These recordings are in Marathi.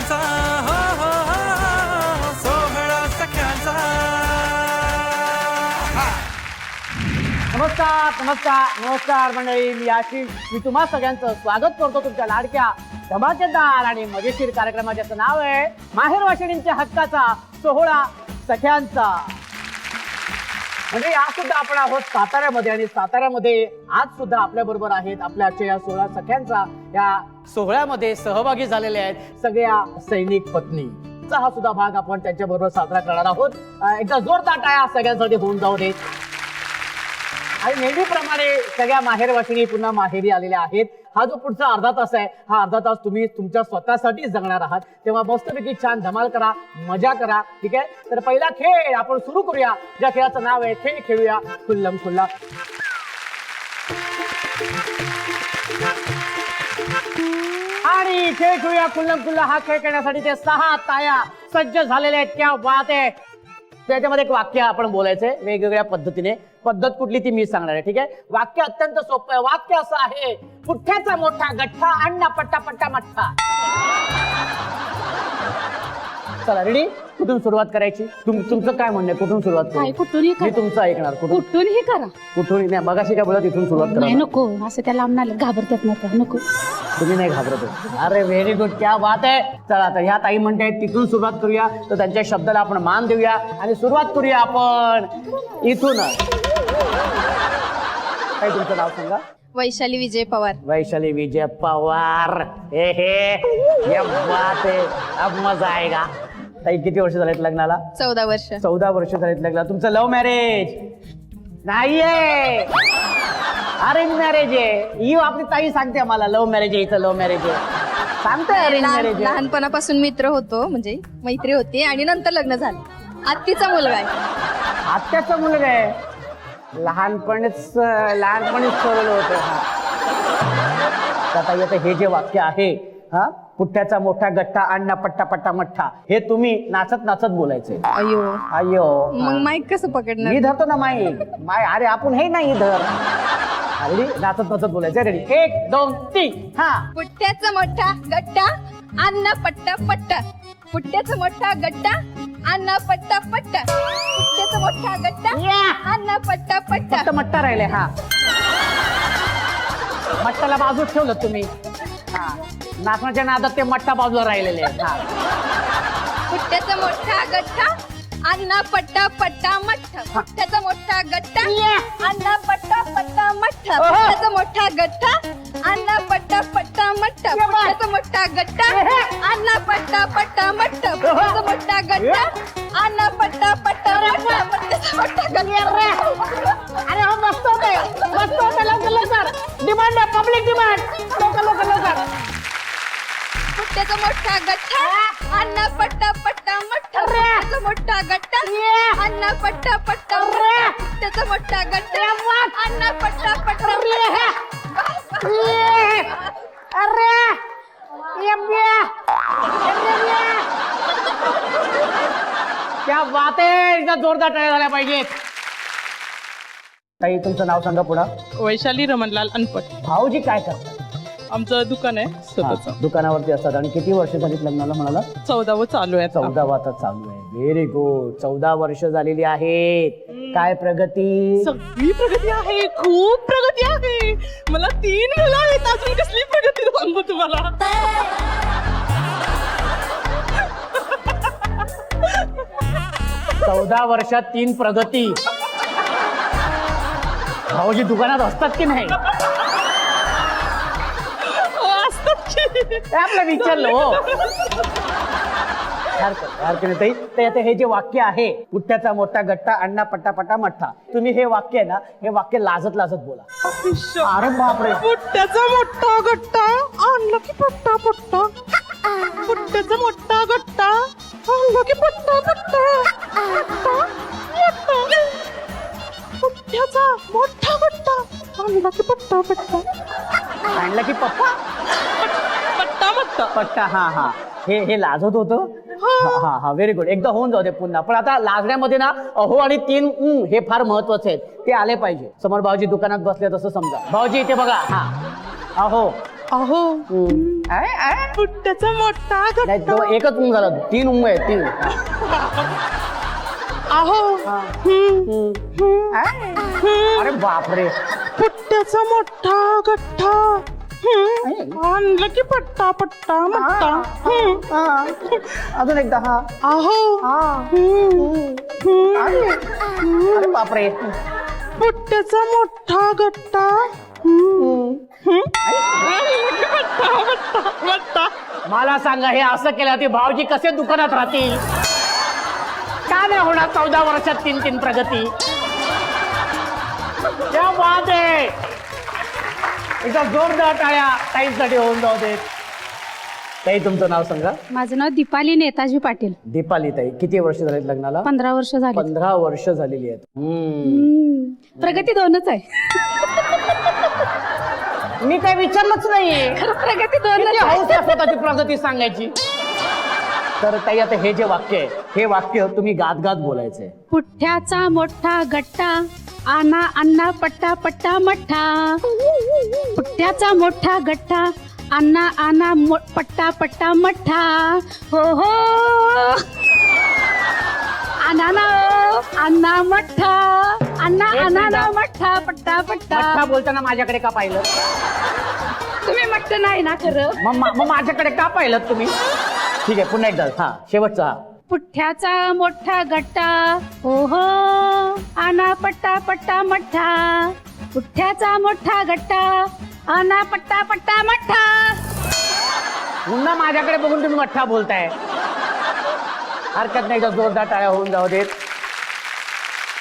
सख्यांचा हो हो हो सोहळा सख्यांचा. नमस्कार नमस्कार नमस्कार मंडळी, मी आशिष. मी तुम्हा सगळ्यांचं स्वागत करतो तुमच्या लाडक्या धमाकेदार आणि मजेशीर कार्यक्रमाचे. ज्याचं नाव आहे माहेर वाशिणींच्या हक्काचा सोहळा सख्यांचा. म्हणजे आज सुद्धा आपण आहोत साताऱ्यामध्ये आणि साताऱ्यामध्ये आज सुद्धा आपल्या बरोबर आहेत आपल्या आजच्या या सोहळा सख्यांचा या सोहळ्यामध्ये सहभागी झालेले आहेत सगळ्या सैनिक पत्नी. हा सुद्धा भाग आपण त्यांच्या बरोबर साजरा करणार आहोत. एकदा जोरदार टाळ्या सगळ्यांसाठी होऊन जाऊ दे. आणि नेहमीप्रमाणे सगळ्या माहेर वाशिणी पुन्हा माहेरी आलेल्या आहेत. हा जो पुढचा अर्धा तास आहे, हा अर्धा तास तुम्ही तुमच्या स्वतःसाठीच जगणार आहात. तेव्हा मस्तपैकी छान धमाल करा, मजा करा. ठीक आहे, तर पहिला खेळ आपण सुरू करूया. ज्या खेळाचं नाव आहे खेळ खेळूया खुल्लम खुल्ला. आणि खेळ खेळूया खुल्लम खुल्ला हा खेळ खेळण्यासाठी ते 6 ताया सज्ज झालेले आहेत. क्या बात आहे. त्याच्यामध्ये एक वाक्य आपण बोलायचंय वेगवेगळ्या पद्धतीने. पद्धत कुठली ती मी सांगणार आहे. ठीक आहे, वाक्य अत्यंत सोपं आहे. वाक्य असं आहे, पुठ्ठ्याचा मोठा गठ्ठा अण्णा पट्टा पट्टा मठ्ठा. चला रेडी, कुठून सुरुवात करायची? तुमचं काय म्हणणं आहे, कुठून सुरुवात करू? कुठूनही मी तुमचं ऐकणार. कुठूनही करा. कुठून नाही, मगाशी काय बोला तिथून सुरुवात करा. नाही नको, असं त्या लांब घाबरतात नाही. नको, तुम्ही नाही घाबरत. अरे व्हेरी गुड, क्या बात आहे. चला आता ह्या ताई म्हणतायत तिथून सुरुवात करूया, तर त्यांच्या शब्दाला आपण मान देऊया आणि सुरुवात करूया आपण इथूनच. काय तुमचं नाव सांगा? वैशाली विजय पवार. वैशाली विजय पवार. ये बात है, अब मजा आएगा. ताई किती वर्ष झालेत लग्नाला? 14 वर्ष. 14 वर्ष झालेत लग्नाला. तुमचं लव्ह मॅरेज नाहीये, अरेंज मॅरेज आहे. ही आपली ताई सांगते आम्हाला लव्ह मॅरेज आहे, हिचं लव्ह मॅरेज आहे. सांगते अरेंज मॅरेज. लहानपणापासून मित्र होतो, म्हणजे मैत्री होती आणि नंतर लग्न झालं. आत्तीचा मुलगा आहे. आत्याचा मुलगा आहे. लहानपणीच ठरवलं होतं. आता हे जे वाक्य आहे, हा पुठ्ठ्याचा मोठा गठ्ठा अण्णा पट्टा पट्टा मठ्ठा, हे तुम्ही नाचत नाचत बोलायचे. अयो अयो, मग माईक कसं पकडणार? मी धरतो ना माईक. अरे आपण हे नाही धर. अरे नाचत नाचत बोलायचं. रेडी, 1 2 3. हा. पुट्ट्याचा मोठा गट्टा अण्णा पट्टा पट्टा. पुट्ट्याचा मोठा गट्टा अण्णा पट्टा पट्टा. पुट्ट्याचा मोठा गट्टा अण्णा पट्टा पट्टा. फक्त मट्टा राहिले. हा, मट्टाला बाजूत ठेवलं तुम्ही. हा, नाचण्याच्या नादात ते मट्टा बाजूला राहिलेले आहेत. हा. पुट्ट्याचा मोठा गट्टा अण्णा पट्टा पट्टा मठ्ठा. पुट्ट्याचा मोठा गट्टा अण्णा पट्टा पट्टा मठ्ठा. पुट्ट्याचा मोठा गट्टा अण्णा पट्टा पट्टा मठ्ठा. पुट्ट्याचा मोठा गट्टा अण्णा पट्टा पट्टा मठ्ठा. पुट्ट्याचा मोठा गट्टा अण्णा पट्टा पट्टा मठ्ठा. पुट्ट्याचा मोठा गट्टा. अरे हो, मस्त होते, मस्त होते. लवकर लवकर डिमांड आहे, पब्लिक डिमांड. लवकर लवकर लवकर. पुट्ट्याचा मोठा गट्टा अण्णा पट्टा पट्टा मठ्ठा. पुट्ट्याचा मोठा गट्टा अण्णा पट्टा पट्टा मठ्ठा. पुट्ट्याचा मोठा गट्टा अण्णा पट्टा पट्टा मठ्ठा. अरे क्या बात आहे. एकदा जोरदार टाळ्या झाल्या पाहिजेत. ताई तुमचं नाव सांगा पुढं. वैशाली रमणलाल अनपट. भाऊजी काय करतात? आमचं दुकान आहे स्वतःचं. दुकानावरती असतात. आणि किती वर्ष झालीत लग्नाला म्हणाला? 14व चालू आहे. 14 आता चालू आहे. Very good. 14 वर्ष झालेली आहेत. काय प्रगती? सगळी प्रगती आहे, खूप प्रगती आहे. मला 3 मुलं आहेत. अजून कसली प्रगती सांगू तुम्हाला? 14 वर्षात 3 प्रगती. भाऊजी दुकानात असतात की नाही? आपलं विचारलं हो. हे जे वाक्य आहे, पुठ्ठ्याचा मोठा गट्टा अण्णा पट्टा पट्टा मठ्ठा, तुम्ही हे वाक्य आहे ना, हे वाक्य लाजत लाजत बोला. अरे बापरे. पुट्ट्याचा मोठा गट्टा आणला की पट्टा पट्टा. पुट्ट्याचा मोठा गट्टा आणला की पट्टा पट्टा. पुट्ट्याचा मोठा गट्टा आणला की पट्टा पट्टा. आणला की पप्पा पट्टा पट्टा पट्टा. हा हा, हे लाजत होतं. हा हा, व्हेरी गुड. एकदा होऊन जाऊ दे पुन्हा. पण आता लाजण्यामध्ये ना अहो आणि 3 हे फार महत्वाचे आहेत. ते आले पाहिजे. समोर भाऊजी दुकानात बसले तसं समजा. भाऊजी इथे बघा. हा, अहो अहो पुट्ट्याचा मोठा नाही गट्टा तो एकच उंग झाला 3 उंग आहे 3 अहो अरे बापरे पुट्ट्याचा मोठा गट्टा आणलं की पट्टा पट्टा मट्टा अजून एकदा हा अहो अरे बापरे पुट्ट्याचा मोठा गट्टा मला सांगा हे असं केलं ते भाऊजी कसे दुकानात राहतील का नाही होणार 14 वर्षात 3 प्रगती क्या बात आहे एकदा जोरदार टाळ्या ताईंसाठी होऊन जाऊ देत ताई तुमचं नाव सांगा माझं नाव दीपाली नेताजी पाटील दीपाली ताई किती वर्ष झालेत लग्नाला 15 वर्ष झाली 15 वर्ष झालेली आहेत प्रगती 2च आहे मी काय विचारलंच नाहीये प्रगती 2च किती आहे हौस आहे स्वतःची प्रगती सांगायची तर ताई आता हे जे वाक्य आहे हे वाक्य तुम्ही गात गात बोलायचंय पुठ्ठ्याचा मोठा गट्टा आना अन्ना पट्टा पट्टा मठ्ठा पुठ्ठ्याचा मोठा गट्टा अन्ना आना पट्टा पट्टा मठ्ठा हो हो अनाना अन्ना मठ्ठा अन्ना एक अनाना मिनिट. मठ्ठा पट्टा पट्टा मठ्ठा बोलताना माझ्याकडे का पाहिलं तुम्ही मठ्ठ नाही ना खरं मग माझ्याकडे का पाहिलं तुम्ही ठीक आहे पुन्हा एकदा हा शेवटचा हा पुठ्ठ्याचा मोठा गट्टा ओहो आना पट्टा पट्टा मठ्ठा पुठ्ठ्याचा मोठा गट्टा आना पट्टा पट्टा मठ्ठा पुन्हा माझ्याकडे बघून तुम्ही मठ्ठा बोलताय हरकत नाही एकदा जोरदार टाळ्या होऊन जाऊ देत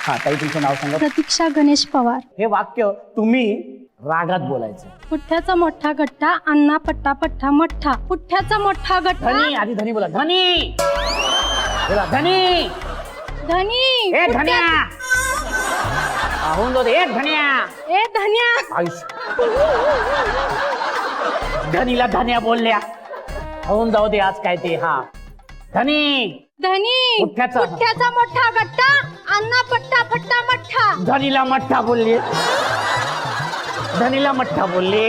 हा ताई तुमचं नाव सांगा प्रतीक्षा गणेश पवार हे वाक्य तुम्ही रागात बोलायचं पुठ्ठ्याचा मोठा गट्टा अन्ना पट्टा पट्टा मठ्ठा पुठ्ठ्याचा मोठा गट्टा धनी आधी धनी बोला धनी बोला धनी धनी ए धन्या होऊन जाऊ दे एक धन्या ए धन्या आयुष्य धनीला धन्या बोलल्या होऊन जाऊ दे आज काय ते हा धनी धनी पुठ्ठ्याचा मोठा गट्टा अन्ना पट्टा पट्टा मठ्ठा धनीला मठ्ठा बोलली धनीला मठ्ठा बोलले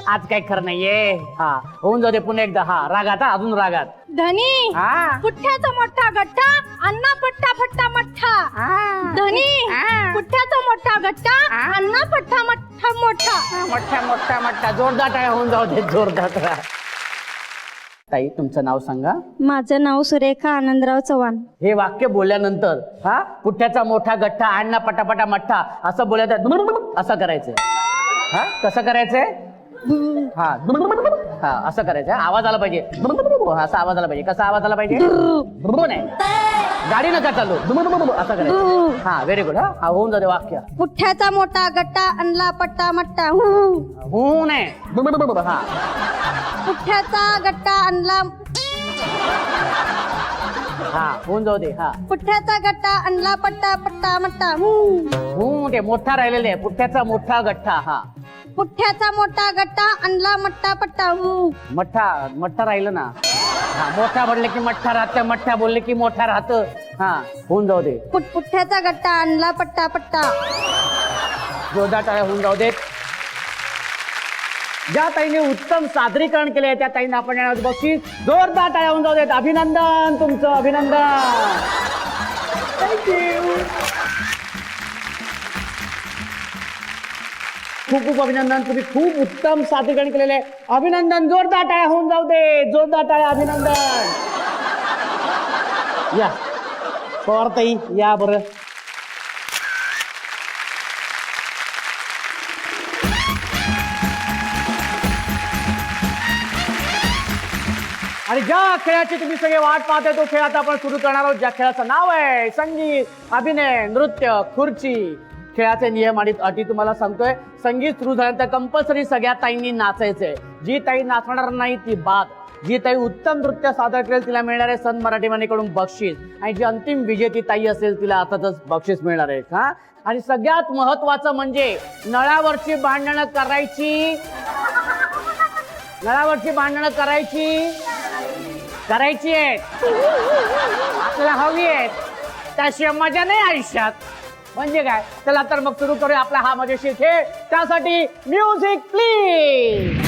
आज काय खरं नाहीये हा होऊन जाऊ दे पुन्हा एकदा हा रागात हा अजून रागात धनी हा पुठ्ठ्याचा मोठा गट्टा अन्ना पट्टा पट्टा मठ्ठा धनी पुठ्ठ्याचा मोठा गट्टा अन्ना पट्टा मठ्ठा मोठा मोठ्या मोठ्या मोठ्या जोरदार टाळ्या होऊन जाऊ दे जोरदार टाळ्या. ताई तुमचं नाव सांगा माझं नाव सुरेखा आनंदराव चव्हाण. हे वाक्य बोलल्यानंतर हा पुठ्ठ्याचा मोठा गठ्ठा अण्णा पटापटा मठ्ठा असं बोलायचं असं करायचंय हा कसं करायचंय हा हा असं करायचं आवाज आला पाहिजे असा आवाज आला पाहिजे कसा आवाज आला पाहिजे नाही गाडी नका चालू असं करायचं हा व्हेरी गुड हा होऊन जाते वाक्य पुठ्ठ्याचा मोठा गट्टा आणला पट्टा मट्टा होऊ नये हा पुठ्ठ्याचा गट्टा आणला हा होऊन जाऊ दे हा पुठ्ठ्याचा गट्टा आणला पट्टा पट्टा मट्टा होऊ दे मोठा राहिलेला आहे पुठ्ठ्याचा मोठा गठ्ठा हा पुठ्ठ्याचा मोठा गट्टा आणला मट्टा पट्टा मठ्ठा मठ्ठा राहिलं ना हा मोठा बोलले की मठ्ठा राहतं मठ्ठा बोलले की मोठा राहतं हा होऊन जाऊ दे पुठ्ठ्याचा गट्टा आणला पट्टा पट्टा जोरदार टाळ्या होऊन जाऊ देत ज्या ताईने उत्तम सादरीकरण केले त्या ताईंना आपण येणार बक्षीस जोरदार टाळ्या होऊन जाऊ देत अभिनंदन तुमचं अभिनंदन थँक्यू खूप खूप अभिनंदन तुम्ही खूप उत्तम सादरीकरण केलेले आहे अभिनंदन जोरदार टाळ्या होऊन जाऊ दे जोरदार टाळ्या अभिनंदन या पवार ताई या बरं आणि ज्या खेळाची तुम्ही सगळे वाट पाहते तो खेळ आता आपण सुरू करणार आहोत ज्या खेळाचं नाव आहे संगीत अभिनय नृत्य खुर्ची खेळाचे नियम आणि अटी तुम्हाला सांगतोय संगीत सुरू झाल्यानंतर कंपल्सरी सगळ्या ताईंनी नाचायचंय जी ताई नाचणार नाही ती बाद जी ताई उत्तम नृत्य सादर करेल तिला मिळणार आहे सन मराठी मानेकडून बक्षीस आणि जी अंतिम विजेती ताई असेल तिला अर्थातच बक्षीस मिळणार आहे हा आणि सगळ्यात महत्वाचं म्हणजे नळावरची भांडणं करायची आहेत आपल्याला हवी आहेत त्याशिवाय मजा नाही आयुष्यात म्हणजे काय चला तर मग सुरू करूया आपला हा मजेशीर खेळ त्यासाठी music please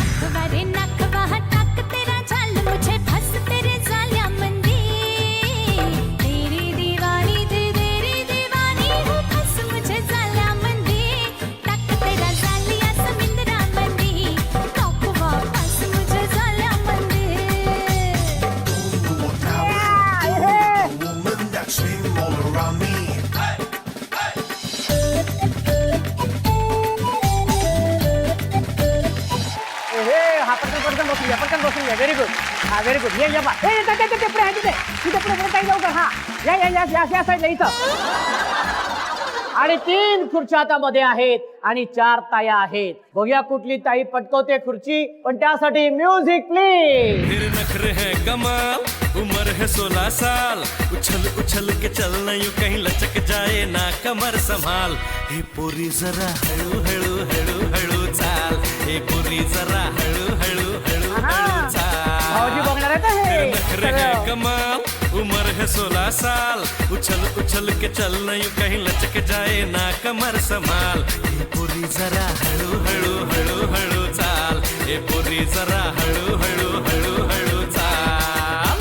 all around me. हा पटकन बसून घ्या व्हेरी गुड. हा व्हेरी गुड. ये बा पुढे आहे तिथे पुढे काही जाऊ का. हा या साईडला इथं. आणि 3 खुर्च्या आता मध्ये आहेत आणि 4 ताया आहेत. बघूया कुठली ताई पटकवते खुर्ची. पण त्यासाठी म्युझिक प्लीज. फिर नखरे है कमाल, उम्र है 16 साल, उछल उछल के चलना यूं कहीं लचक जाए ना कमर संभाल. हे पोरी जरा हळू हळू हळू हळू चाल, हे पोरी जरा हळू हळू हळू हळू भाऊजी चाल. बघणार आहे का हे फिर नखरे है सगळं? कमाल, उम्र है 16 साल, उछल उछल के चलना यूं कहीं लचक जाए ना कमर संभाल. हे पोरी जरा हळू हळू हळू हळू चाल, हे पोरी जरा हळू हळू हळू हळू चाल.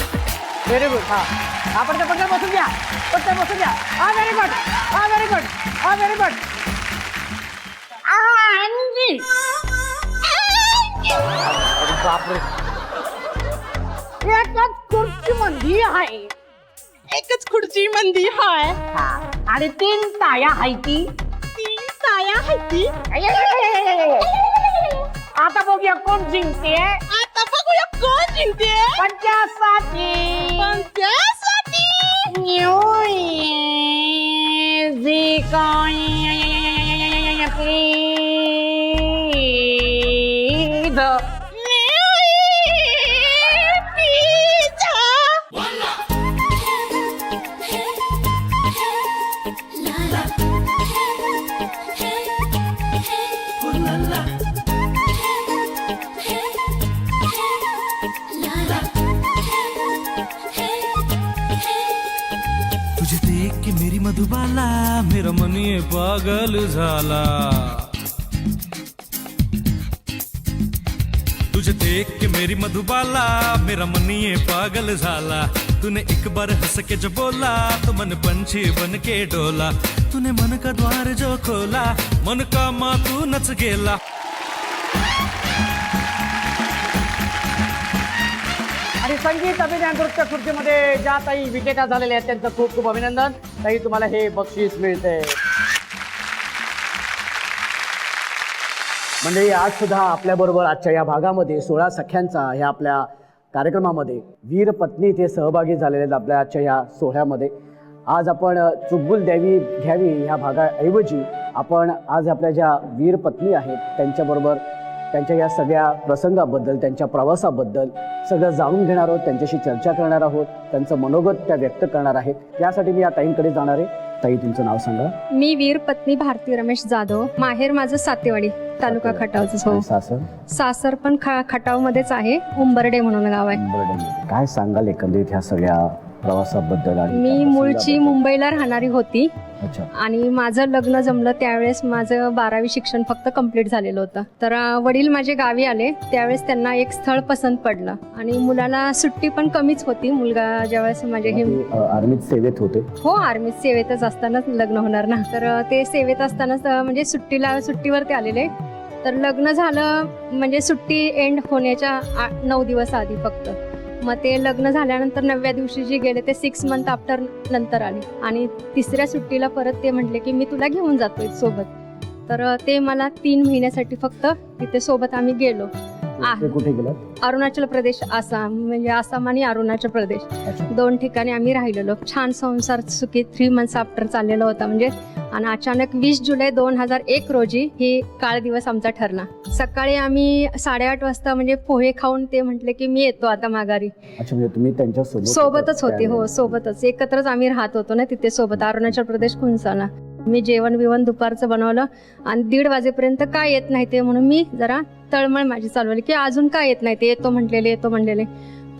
Very good. हा पटकन बसून घ्या. हा व्हेरी गुड. हा व्हेरी गुड. बापरे. एकच खुर्ची मंदी आहे. एकच खुर्ची मंदी हाय. आणि 3 ताया आहे ती. 3 ताया हाय ती. आता बघूया कोण जिंकते. आता बघूया कोण जिंकते. पंचासाठी पण त्यासाठी तुझे देख के मेरी मधुबाला, मेरा मन ये पागल झाला. तुझे देख के मेरी मधुबाला, मेरा मन ये पागल झाला. तूने एक बार हंस के जो बोला तो मन पंछी बन के डोला. तूने मन का द्वार जो खोला, मन का माँ तू नच गेला. आणि संगीत अभिनय नृत्य खुर्चीमध्ये ज्या ताई विजेत्या झालेल्या आहेत त्यांचं खूप खूप अभिनंदन. ताई तुम्हाला हे बक्षीस मिळते. मंडळी आज सुद्धा आपल्या बरोबर आजच्या या भागामध्ये 16 सख्यांचा ह्या आपल्या कार्यक्रमामध्ये वीर पत्नी ते सहभागी झालेले आहेत आपल्या आजच्या या सोहळ्यामध्ये. आज आपण चुकबुल घ्यावी ह्या भागाऐवजी आपण आज आपल्या ज्या वीर पत्नी आहेत त्यांच्याबरोबर त्यांच्या या सगळ्या प्रसंगाबद्दल, त्यांच्या प्रवासाबद्दल सगळं जाणून घेणार आहोत. त्यांच्याशी चर्चा करणार आहोत. त्यांचं मनोगत त्या व्यक्त करणार आहेत. त्यासाठी मी या ताईंकडे जाणार आहे. ताई तुमचं नाव सांगा. मी वीर पत्नी भारती रमेश जाधव. माहेर माझं सातेवाडी, तालुका खटावचं. हो. सासर पण खटाव मध्येच आहे. उंबर्डे म्हणून गाव आहे. काय सांगाल एकंदरीत ह्या सगळ्या प्रवासाबद्दल. मी मूळची मुंबईला राहणारी होती. अच्छा. आणि माझं लग्न जमलं त्यावेळेस माझं 12वी शिक्षण फक्त कंप्लीट झालेलं होतं. तर वडील माझे गावी आले त्यावेळेस त्यांना एक स्थळ पसंत पडलं आणि मुलाला सुट्टी पण कमीच होती. मुलगा ज्यावेळेस माझे हे आर्मीत सेवेत होते. हो, आर्मीत सेवेतच असतानाच लग्न होणार ना. तर ते सेवेत असतानाच म्हणजे सुट्टीवर ते आलेले. तर लग्न झालं म्हणजे सुट्टी एंड होण्याच्या 9 दिवस आधी फक्त. मग ते लग्न झाल्यानंतर 9व्या दिवशी जी गेले ते 6 मंथ आफ्टर नंतर आले. आणि 3ऱ्या सुट्टीला परत ते म्हटले की मी तुला घेऊन जातोय सोबत. तर ते मला 3 महिन्यासाठी फक्त तिथे सोबत आम्ही गेलो. कुठे गेला. अरुणाचल प्रदेश, आसाम. म्हणजे आसाम आणि अरुणाचल प्रदेश 2 ठिकाणी आम्ही राहिलेलो. छान संसार सुखी 3 मंथ्स आफ्टर चाललेला होता म्हणजे. आणि अचानक 20 जुलै 2001 रोजी ही काळ दिवस आमचा ठरला. सकाळी आम्ही 8:30 वाजता म्हणजे पोहे खाऊन ते म्हटले की मी येतो आता माघारी. अच्छा, म्हणजे तुम्ही त्यांच्या सोबतच होते. हो, सोबतच एकत्रच आम्ही राहत होतो ना तिथे सोबत. अरुणाचल प्रदेश खुंसाला. मी जेवण बिवण दुपारचं बनवलं आणि 1:30 वाजेपर्यंत काय येत नाही ते म्हणून मी जरा तळमळ माझी चालवली की अजून काय येत नाही ते. येतो म्हटलेले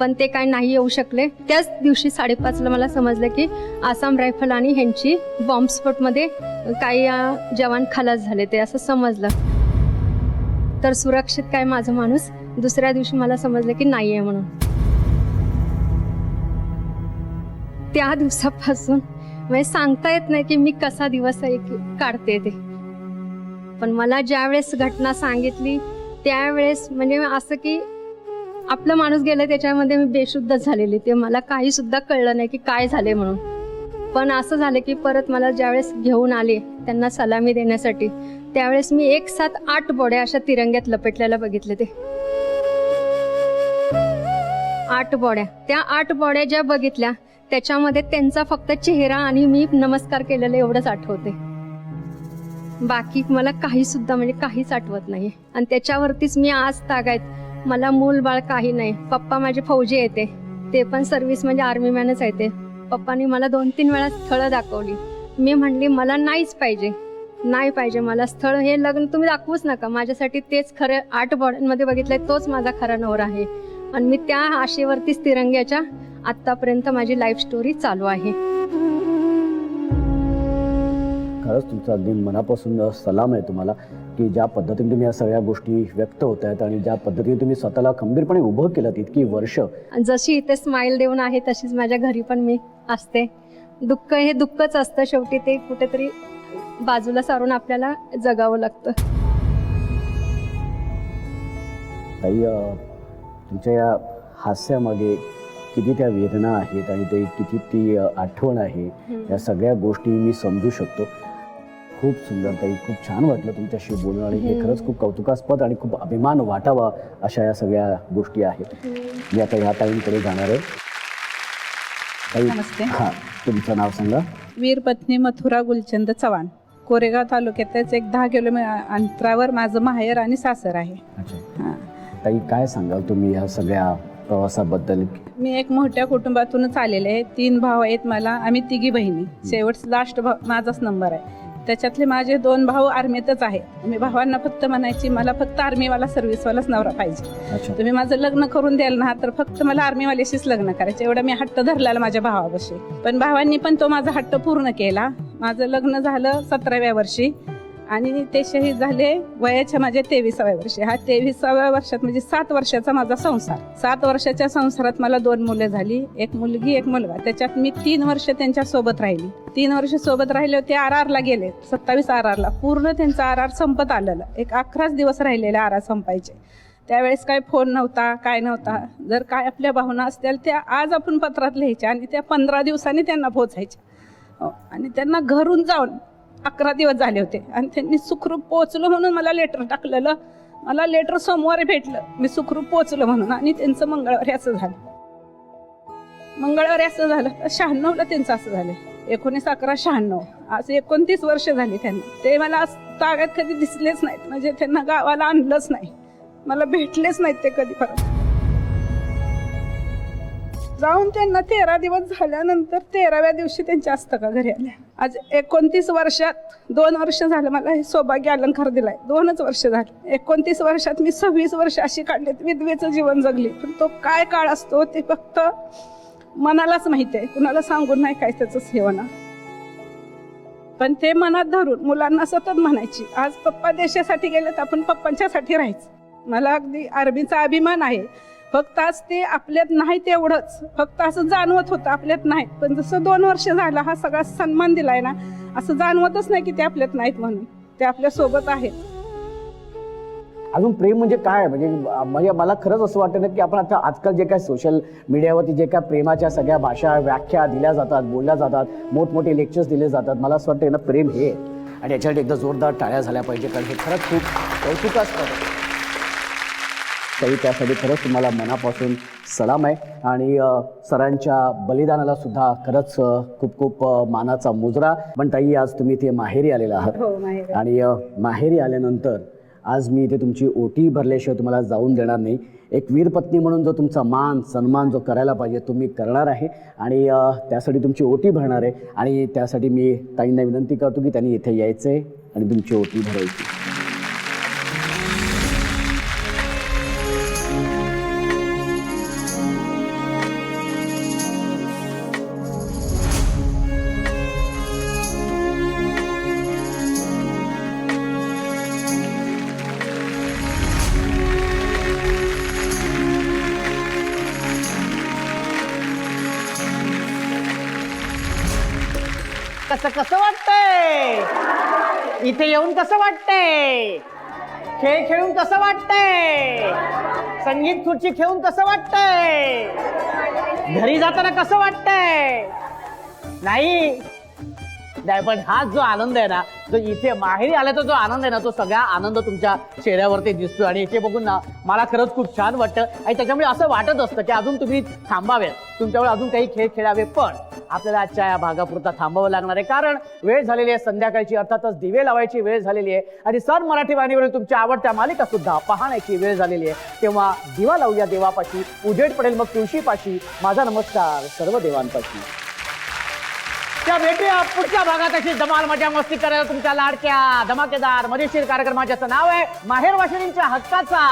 पण ते काय नाही येऊ शकले. त्याच दिवशी 5:30ला मला समजलं की आसाम रायफल आणि ह्यांची बॉम्बस्फोटमध्ये काही जवान खलास झाले ते असं समजलं. तर सुरक्षित काय माझं माणूस. दुसऱ्या दिवशी मला समजलं की नाहीये म्हणून. त्या दिवसापासून म्हणजे सांगता येत नाही की मी कसा दिवस काढते ते. पण मला ज्यावेळेस घटना सांगितली त्यावेळेस म्हणजे असं की आपला माणूस गेला त्याच्यामध्ये मी बेशुद्ध झालेली. ते मला काही सुद्धा कळलं नाही की काय झाले म्हणून. पण असं झालं की परत मला ज्यावेळेस घेऊन आले त्यांना सलामी देण्यासाठी, त्यावेळेस मी 1 साथ 8 बॉड्या अशा तिरंग्यात लपेटलेल्या बघितले. ते 8 बॉड्या, त्या 8 बॉड्या ज्या बघितल्या त्याच्यामध्ये त्यांचा फक्त चेहरा आणि मी नमस्कार केलेलं एवढंच आठवते. बाकी मला काही सुद्धा म्हणजे काहीच आठवत नाही. आणि त्याच्यावरतीच मी आज तागायत. मला मूल बाळ काही नाही. पप्पा माझे फौजी येते, ते पण सर्व्हिस म्हणजे आर्मी मॅनच आहे. ते पप्पानी मला 2-3 वेळा स्थळं दाखवली. मी म्हणली मला नाहीच पाहिजे, नाही पाहिजे मला स्थळ, हे लग्न तुम्ही दाखवूच नका. माझ्यासाठी तेच खरं 8 बॉड्यांमध्ये बघितलंय, तोच माझा खरा नवरा आहे. आणि मी त्या आशेवरतीच तिरंग्याच्या आतापर्यंत माझी लाईफ स्टोरी चालू आहे. खरंच तुमचं अगदी मनापासून सलाम आहे तुम्हाला की ज्या पद्धतीने तुम्ही या सगळ्या गोष्टी व्यक्त होत आहेत आणि ज्या पद्धतीने तुम्ही स्वतःला खंबीरपणे उभं केलं इतकी वर्ष. जशी इथे स्माईल देऊन आहे तशीच माझ्या घरी पण मी असते. दुःख हे दुःखच असतं शेवटी, ते कुठेतरी बाजूला सारून आपल्याला जगावं लागतं. ताई, तुमच्या या हास्यामागे किती त्या वेदना आहेत आणि ते किती ती आठवण आहे, या सगळ्या गोष्टी मी समजू शकतो. खूप सुंदर ताई, खूप छान वाटलं तुमच्याशी बोलणं आणि हे खरंच खूप कौतुकास्पद आणि खूप अभिमान वाटावा अशा या सगळ्या गोष्टी आहेत. मी आता ह्या ताईंकडे जाणार आहे. ताई, नमस्ते. हां, तुमचं नाव सांगा. वीरपत्नी मथुरा गुलचंद चव्हाण. कोरेगाव तालुक्यातच एक 10 किलोमीटर अंतरावर माझं माहेर आणि सासर आहे. अच्छा हां. ताई, काय सांगाल तुम्ही ह्या सगळ्या प्रवासाबद्दल? मी एक मोठ्या कुटुंबातूनच आलेले आहे. 3 भाऊ आहेत मला, आम्ही 3 बहिणी. शेवट लास्ट माझाच नंबर आहे. त्याच्यातले माझे 2 भाऊ आर्मीतच आहे. मी भावांना फक्त म्हणायची मला फक्त आर्मीवाला सर्व्हिसवालाच नवरा पाहिजे. तुम्ही माझं लग्न करून द्याल ना तर फक्त मला आर्मीवाल्याशीच लग्न करायचं, एवढा मी हट्ट धरलेला माझ्या भावापाशी. पण भावांनी पण तो माझा हट्ट पूर्ण केला. माझं लग्न झालं 17व्या वर्षी आणि ते शहीद झाले वयाच्या माझ्या 23व्या वर्षी. हा 23व्या वर्षात म्हणजे 7 वर्षाचा माझा संसार. 7 वर्षाच्या संसारात मला 2 मुलं झाली, एक मुलगी एक मुलगा. त्याच्यात मी 3 वर्ष त्यांच्या सोबत राहिली. 3 वर्ष सोबत राहिले होते. RRला गेले, 27 RRला. पूर्ण त्यांचा RR संपत आलेला. एक 11च दिवस राहिलेले RR संपायचे. त्यावेळेस काय फोन नव्हता, काय नव्हता. जर काय आपल्या भावना असतील त्या आज आपण पत्रात लिहायच्या आणि त्या 15 दिवसांनी त्यांना पोहोचायच्या. आणि त्यांना घरून जाऊन 11 दिवस झाले होते आणि त्यांनी सुखरूप पोहोचलो म्हणून मला लेटर टाकलेलं. मला लेटर सोमवारी भेटलं, मी सुखरूप पोहोचलो म्हणून. आणि त्यांचं मंगळवारी असं झालं. मंगळवारी असं झालं. 96ला त्यांचं असं झालं. 19/11/96. आज 29 वर्ष झाली त्यांना. ते मला आज तागात कधी दिसलेच नाहीत. म्हणजे त्यांना गावाला आणलंच नाही, मला भेटलेच नाहीत ते कधी परत. जाऊन त्यांना 13 दिवस झाल्यानंतर 13व्या दिवशी त्यांच्या अस्थका घरी आल्या. आज 29 वर्षात 2 वर्ष झालं मला हे सौभाग्य अलंकार दिलाय. 2च वर्ष झाले. 29 वर्षात मी 26 वर्ष अशी काढलीत, विधवेचं जीवन जगली. पण तो काय काळ असतो ते फक्त मनालाच माहिती आहे, कुणाला सांगून नाही काय त्याचं सेवना. पण ते मनात धरून मुलांना सतत म्हणायची आज पप्पा देशासाठी गेले तर आपण पप्पांच्यासाठी राहायचं. मला अगदी आर्मीचा अभिमान आहे. फक्त आज ते आपल्यात नाही तेवढंच, फक्त असं जाणवत होतं आपल्यात नाही. पण जसं 2 वर्ष झाला हा सगळा सन्मान दिलाय ना, असं जाणवतच नाही की ते आपल्यात नाहीत म्हणून. ते आपल्या सोबत आहेत. अजून प्रेम म्हणजे काय? म्हणजे मला खरंच असं वाटतं ना की आपण आता आजकाल जे काय सोशल मीडियावरती जे काय प्रेमाच्या सगळ्या भाषा व्याख्या दिल्या जातात, बोलल्या जातात, मोठमोठे लेक्चर्स दिले जातात. मला असं वाटतं ना प्रेम हे, आणि याच्यासाठी एकदा जोरदार टाळ्या झाल्या पाहिजे कारण हे खरंच खूप कौतुकास्पद आहे. तरी त्यासाठी खरंच तुम्हाला मनापासून सलाम आहे. आणि सरांच्या बलिदानाला सुद्धा खरंच खूप खूप मानाचा मुजरा. पण ताई, आज तुम्ही इथे माहेरी आलेला आहात. हो, माहेरी. आणि माहेरी आल्यानंतर आज मी इथे तुमची ओटी भरल्याशिवाय तुम्हाला जाऊन देणार नाही. एक वीरपत्नी म्हणून जो तुमचा मान सन्मान जो करायला पाहिजे तो मी करणार आहे आणि त्यासाठी तुमची ओटी भरणार आहे. आणि त्यासाठी मी ताईंना विनंती करतो की त्यांनी इथे यायचं आहे आणि तुमची ओटी भरायची. कसं वाटतंय? इथे येऊन कसं वाटतंय? खेळ खेळून कसं वाटतंय? संगीत खुर्ची खेळून कसं वाटतंय? घरी जाताना कसं वाटतंय? नाही नाही पण हा जो आनंद आहे ना, जो इथे माहेरी आल्याचा जो आनंद आहे ना, तो सगळा आनंद तुमच्या चेहऱ्यावरती दिसतो आणि इथे बघून ना मला खरंच खूप छान वाटतं आणि त्याच्यामुळे असं वाटत असतं की अजून तुम्ही थांबावे, तुमच्यावर अजून काही खेळ खेळावे. पण आपल्याला आजच्या या भागापुरता थांबावं लागणार आहे, कारण वेळ झालेली आहे संध्याकाळची, अर्थातच दिवे लावायची वेळ झालेली आहे आणि सन मराठी वाहिनीवरील तुमच्या आवडत्या मालिका सुद्धा पाहण्याची वेळ झालेली आहे. तेव्हा दिवा लावूया देवापाशी, उजेड पडेल मग तुळशीपाशी, माझा नमस्कार सर्व देवांपाशी. त्या भेटूया पुढच्या भागात अशी धमाल मजा मस्ती करायला तुमच्या लाडक्या धमाकेदार मजेशीर कार्यक्रमाचं नाव आहे माहेर वाशिणींच्या हक्काचा.